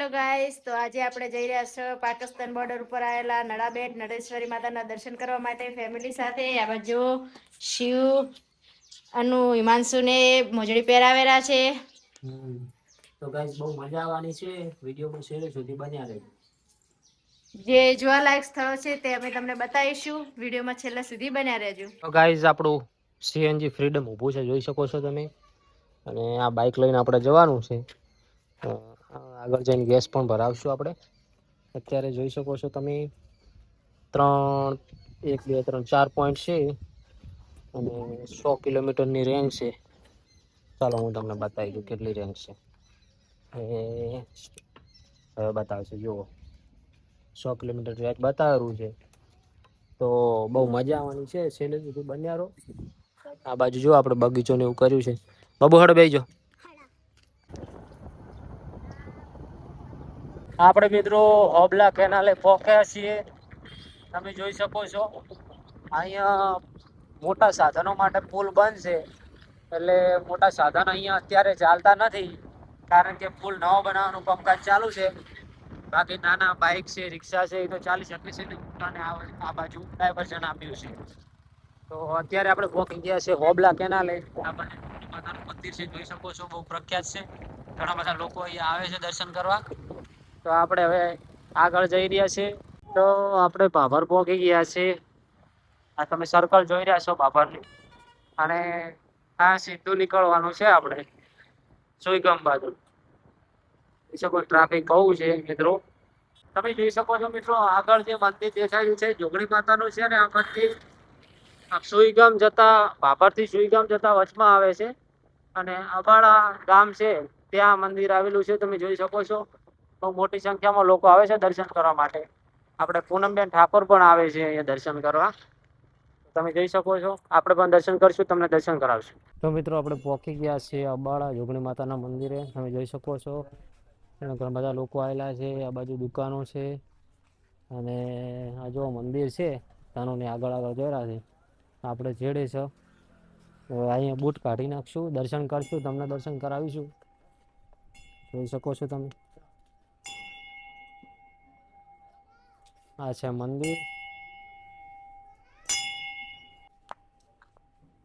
Hello guys, તો આજે આપણે જઈ રહ્યા છો પાકિસ્તાન બોર્ડર ઉપર આવેલા નડાબેટ નડેશ્વરી માતાના દર્શન કરવા માટે ફેમિલી સાથે. આ બાજુ શિવ અનુ હિમાંશુને મોજડી પહેરાવેલા છે. તો ગાઈસ બહુ મજા આવવાની છે. વિડીયોમાં છેલ્લે સુધી બન્યા રહેજો. જે જોવાલાયક સ્થળો છે તે અમે તમને બતાવીશું. વિડીયોમાં છેલ્લે સુધી બન્યા રહેજો. તો ગાઈસ આપણું સીએનજી ફ્રીડમ ઊભું છે, જોઈ શકો છો તમે. અને આ બાઇક લઈને આપણે જવાનું છે. આગળ જઈને ગેસ પણ ભરાવશું આપણે. અત્યારે જોઈ શકો છો તમે 3 1 2 3 4 પોઈન્ટ છે અને 100 કિલોમીટરની રેન્જ છે. ચાલો હું તમને બતાવી દઉં કેટલી રેન્જ છે. હવે બતાવશે, જુઓ 100 કિલોમીટર રેન્જ બતાવેલું છે. તો બહુ મજા આવવાની છે. છેલ્લે સુધી બન્યા રહો. આ બાજુ જો આપણે બગીચો ને એવું કર્યું છે. બબુ હડો બેસજો. આપણે મિત્રો ઓબલા કેનાલે પહોંચ્યા છીએ. તમે જોઈ શકો છો અહીંયા મોટા સાધનો માટે પુલ બંધ છે. એટલે મોટા સાધનો અહીંયા અત્યારે ચાલતા નથી, કારણ કે પુલ નવો બનાવવાનું કામકાજ ચાલુ છે. બાકી નાના બાઇક છે, રિક્ષા છે, એ તો ચાલી શકે છે. અને આ બાજુ ડાયવર્ઝન આપ્યું છે. તો અત્યારે આપણે પહોંચી ગયા છે હોબલા કેનાલે. માતાનું મંદિર છે, જોઈ શકો છો, બહુ પ્રખ્યાત છે. ઘણા બધા લોકો અહીંયા આવે છે દર્શન કરવા. તો આપણે હવે આગળ જઈ રહ્યા છીએ. તો આપણે ભાભર પહોંચી ગયા છે. આ તમે સર્કલ જોઈ રહ્યા છો ભાભરની. અને આ સીધું નીકળવાનું છે આપણે સુઈગામ બાજુ. ટ્રાફિક બહુ છે મિત્રો. તમે જોઈ શકો છો મિત્રો, આગળ જે મંદિર દેખાયું છે જોગણી માતાનું છે ને. આ મંદિર સુઈગામ જતા, ભાભરથી સુઈગામ જતા વચમાં આવે છે. અને અબાળા ગામ છે ત્યાં મંદિર આવેલું છે. તમે જોઈ શકો છો બહુ મોટી સંખ્યામાં લોકો આવે છે દર્શન કરવા માટે. આપણે પૂનમબેન ઠાકોર પણ આવે છે અહીંયા દર્શન કરવા. તમે જોઈ શકો છો. આપણે પણ દર્શન કરશું, તમને દર્શન કરાવશું. તો મિત્રો આપણે પહોંચી ગયા છીએ અબાળા જોગણી માતાના મંદિરે. તમે જોઈ શકો છો ઘણા બધા લોકો આવેલા છે. આ બાજુ દુકાનો છે અને આ જો મંદિર છે તાનું આગળ આગળ જોયેલા છે. આપણે જેડે છે અહીંયા બૂટ કાઢી નાખશું, દર્શન કરશું, તમને દર્શન કરાવીશું. જોઈ શકો છો તમે. આ છે મંદિર.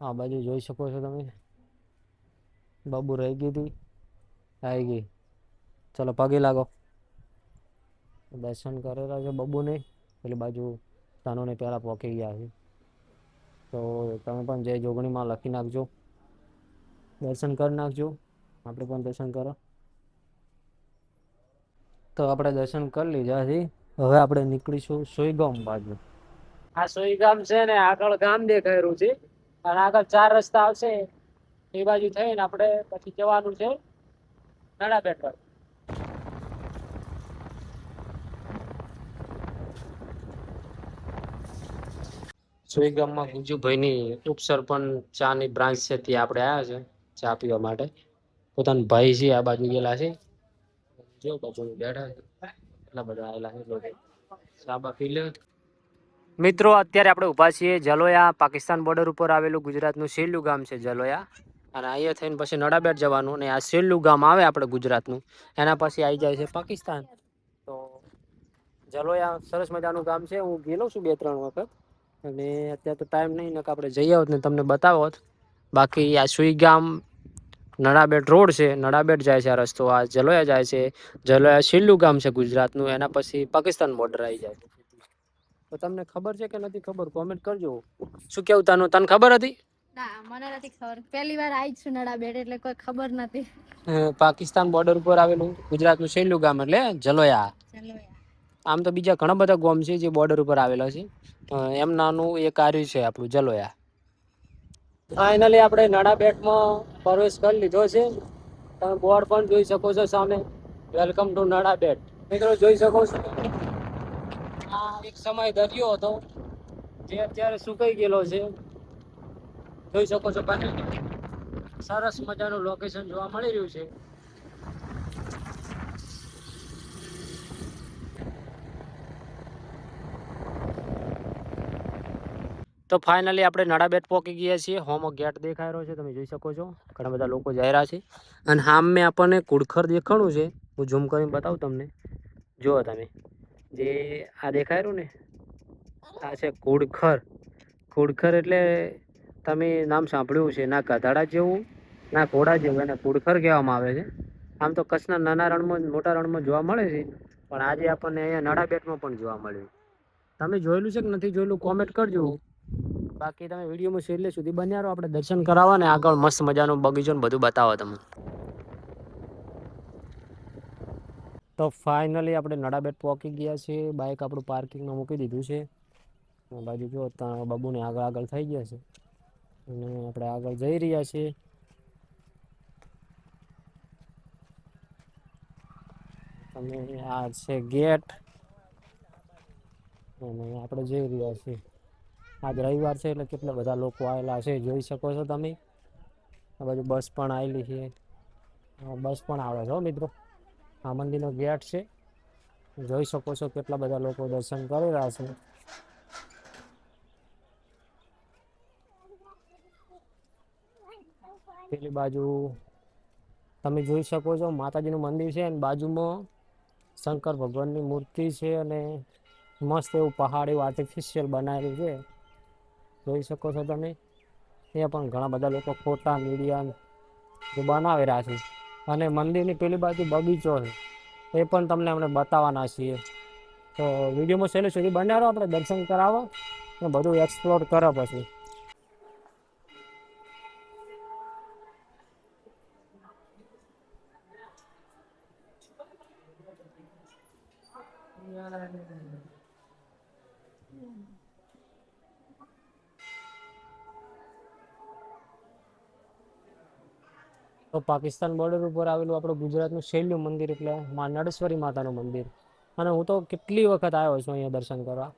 આ બાજુ જોઈ શકો છો તમે. બાબુ રહી ગઈ હતી, આવી ગઈ. ચલો પગે લાગો. દર્શન કરેલા છે બબુને. પેલી બાજુ તાનોને પહેલા પહોંચી ગયા છે. તો તમે પણ જય જોગણીમાં લખી નાખજો, દર્શન કરી નાખજો. આપણે પણ દર્શન કરો. તો આપણે દર્શન કરી લીધા છે. હવે આપણે નીકળીશું સુઈગામ બાજુ. આ સુઈગામ છે ને આગળ ગામ દેખાયેલું છે અને આગળ 4 રસ્તા આવશે. એ બાજુ થઈને આપણે પછી જવાનું છે નડાબેટ પર. સુઈગામમાં ગુજુભાઈની ઉપસરપંચ ચાની બ્રાન્ચ છે, ત્યાં આપણે આવ્યા છે ચા પીવા માટે. પોતાના ભાઈ છે આ બાજુ ગયેલા છે. જો બાજુ બેઠા છે, એટલા બધા આવેલા છે લોકો. ચા પી લે. મિત્રો અત્યારે આપણે ઊભા છીએ જલોયા. પાકિસ્તાન બોર્ડર ઉપર આવેલું ગુજરાતનું છેલ્લું ગામ છે જલોયા. અને અહીંયા થઈને પછી નડાબેટ જવાનું. અને આ છેલ્લું ગામ આવે આપણે ગુજરાતનું, એના પછી આવી જાય છે પાકિસ્તાન. તો જલોયા સરસ મજાનું ગામ છે. હું ગયેલો છું 2-3 વખત. અને અત્યારે તો ટાઈમ નહીં, ને આપણે જઈ આવત ને તમને બતાવોત. બાકી આ સુઈગામ નડાબેટ રોડ છે, નડાબેટ જાય છે આ રસ્તો. આ જલોયા જાય છે. જલોયા છેલ્લું ગામ છે ગુજરાતનું, એના પછી પાકિસ્તાન બોર્ડર આવી જાય. તો તમને ખબર છે કે નથી ખબર, કોમેન્ટ કરજો. શું કેવું તાનું, તને ખબર હતી? ના, મને નથી ખબર. પહેલી વાર આવી છું નડાબેટ, એટલે કોઈ ખબર નથી. પાકિસ્તાન બોર્ડર ઉપર આવેલું ગુજરાતનું છેલ્લું ગામ એટલે જલોયા. આમ તો બીજા ઘણા બધા ગામ છે જે બોર્ડર ઉપર આવેલા છે. એમ નાનું એક કાર્ય છે આપણું જલોયા. ફાઇનલી આપણે નડાબેટમાં પ્રવેશ કરી લીધો છે. તમે બોર્ડ પણ જોઈ શકો છો સામે, વેલકમ ટુ નડાબેટ. મિત્રો જોઈ શકો છો આ એક સમય દરિયો હતો જે અત્યારે સુકાઈ ગયેલો છે. જોઈ શકો છો સરસ મજાનું લોકેશન જોવા મળી રહ્યું છે. તો ફાઇનલી આપણે નડાબેટ પહોંચી ગયા છીએ. હોમો ગેટ દેખાઈ રહ્યો છે, તમે જોઈ શકો છો. ઘણા બધા લોકો જઈ રહ્યા છે. અને સામે આપણને કુડખર દેખાણું છે, હું ઝૂમ કરીને બતાવું તમને. જુઓ તમે, જે આ દેખાય રહ્યું ને, આ છે ઘોડખર. ઘોડખર એટલે તમે નામ સાંભળ્યું છે, ના ગધાડા જેવું ના ઘોડા જેવું, એને ઘોડખર કહેવામાં આવે છે. આમ તો કચ્છના નાના રણમાં મોટા રણમાં જોવા મળે છે, પણ આજે આપણને અહીંયા નડાબેટમાં પણ જોવા મળ્યું. તમે જોયેલું છે કે નથી જોયેલું કોમેન્ટ કરજો. બાકી તમે વિડીયોમાં છેલ્લે સુધી બન્યા રહો, આપણે દર્શન કરાવવા ને આગળ મસ્ત મજાનો બગીચો ને બધું બતાવો તમને. તો ફાઇનલી આપણે નડાબેટ પહોંચી ગયા છે. બાઇક આપણું પાર્કિંગમાં મૂકી દીધું છે. બાજુ જો બાબુને આગળ આગળ થઈ ગયા છે અને આપણે આગળ જઈ રહ્યા છીએ. અને આ છે ગેટ અને આપણે જઈ રહ્યા છીએ. આજ રવિવાર છે એટલે કેટલા બધા લોકો આવેલા છે, જોઈ શકો છો તમે. આ બાજુ બસ પણ આવેલી છે, બસ પણ આવે છે મિત્રો. આ મંદિરનો ગેટ છે, જોઈ શકો છો કેટલા બધા લોકો દર્શન કરી રહ્યા છે. પેલી બાજુ તમે જોઈ શકો છો માતાજીનું મંદિર છે અને બાજુમાં શંકર ભગવાનની મૂર્તિ છે અને મસ્ત એવું પહાડ એવું આર્ટિફિશિયલ બનાવેલું છે, જોઈ શકો છો તમે. ત્યાં પણ ઘણા બધા લોકો ફોટા મીડિયા બનાવી રહ્યા છે. અને મંદિરની પેલી બાજુ બગીચો છે, એ પણ તમને અમને બતાવવાના છીએ. તો વિડીયોમાં છેલ્લે સુધી બન્યા રહો, આપણે દર્શન કરાવો ને બધું એક્સપ્લોર કરો પછી. તો પાકિસ્તાન બોર્ડર ઉપર આવેલું આપણું ગુજરાતનું છેલ્લું મંદિર એટલે માં નળેશ્વરી માતાનું મંદિર. અને હું તો કેટલી વખત આવ્યો છું અહીંયા દર્શન કરવા.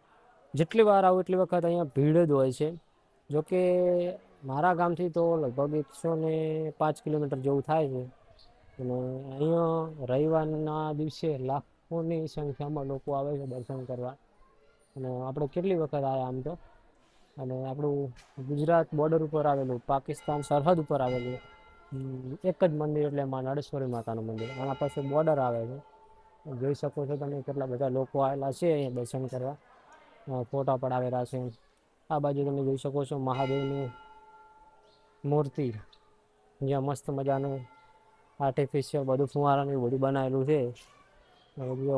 જેટલી વાર આવું એટલી વખત અહીંયા ભીડ જ હોય છે. જોકે મારા ગામથી તો લગભગ 105 કિલોમીટર જેવું થાય છે. અને અહીંયા રવિવારના દિવસે લાખોની સંખ્યામાં લોકો આવે છે દર્શન કરવા. અને આપણે કેટલી વખત આવ્યા આમ તો. અને આપણું ગુજરાત બોર્ડર ઉપર આવેલું, પાકિસ્તાન સરહદ ઉપર આવેલું એક જ મંદિર એટલે માં નળેશ્વરી માતાનું મંદિર. આના પાસે બોર્ડર આવે છે. જોઈ શકો છો તમે કેટલા બધા લોકો આવેલા છે અહીંયા દર્શન કરવા, ફોટા પડાવેલા છે. આ બાજુ તમે જોઈ શકો છો મહાદેવની મૂર્તિ, જ્યાં મસ્ત મજાનું આર્ટિફિશિયલ બધું ફુવારાનું બધું બનાવેલું છે.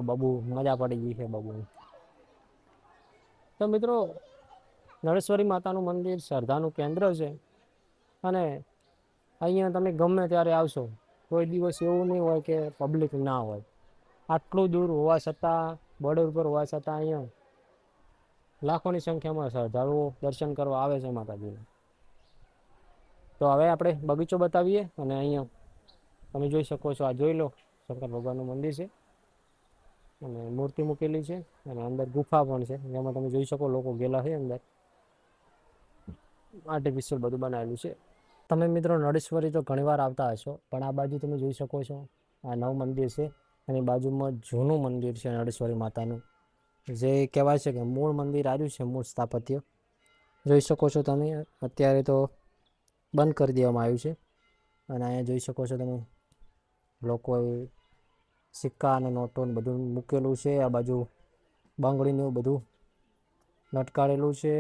બબુ મજા પડી ગઈ છે બબુ. તો મિત્રો, નળેશ્વરી માતાનું મંદિર શ્રદ્ધાનું કેન્દ્ર છે. અને અહીંયા તમે ગમે ત્યારે આવશો, કોઈ દિવસ એવું નહીં હોય કે પબ્લિક ના હોય. આટલું દૂર હોવા છતાં, બોર્ડર ઉપર હોવા છતાં અહીંયા લાખોની સંખ્યામાં શ્રદ્ધાળુઓ દર્શન કરવા આવે છે માતાજીને. તો હવે આપણે બગીચો બતાવીએ. અને અહીંયા તમે જોઈ શકો છો, આ જોઈ લો, શંકર ભગવાનનું મંદિર છે અને મૂર્તિ મૂકેલી છે. અને અંદર ગુફા પણ છે, જેમાં તમે જોઈ શકો લોકો ગયેલા છે અંદર. આર્ટિફિશિયલ બધું બનાવેલું છે. તમે મિત્રો નળેશ્વરી તો ઘણીવાર આવતા હશો, પણ આ બાજુ તમે જોઈ શકો છો આ નવું મંદિર છે. અને બાજુમાં જૂનું મંદિર છે નળેશ્વરી માતાનું, જે કહેવાય છે કે મૂળ મંદિર આવ્યું છે, મૂળ સ્થાપત્ય. જોઈ શકો છો તમે. અત્યારે તો બંધ કરી દેવામાં આવ્યું છે. અને અહીંયા જોઈ શકો છો તમે લોકોએ સિક્કા અને નોટો બધું મૂકેલું છે. આ બાજુ બંગડીને એવું બધું લટકાડેલું છે,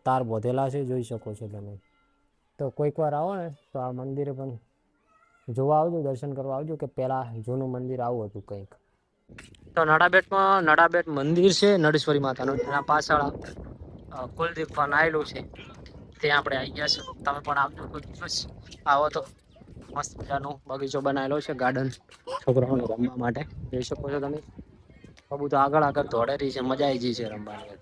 તાર બોધેલા છે, જોઈ શકો છો તમે. તો કોઈક વાર આવો ને તો આ મંદિરે પણ જોવા આવજો, દર્શન કરવા આવજો, કે પહેલાં જૂનું મંદિર આવું હતું કંઈક. તો નડાબેટ મંદિર છે નળેશ્વરી માતાનું, એના પાછળ કુલદીપ પણ આવેલું છે. ત્યાં આપણે આવી ગયા છીએ. તમે પણ આવજો કોઈ દિવસ આવો તો. મસ્ત મજાનો બગીચો બનાવેલો છે, ગાર્ડન છોકરાઓને રમવા માટે. જોઈ શકો છો તમે. બબુ તો આગળ આગળ દોડે રહી છે, મજા આવી ગઈ છે રમવાની.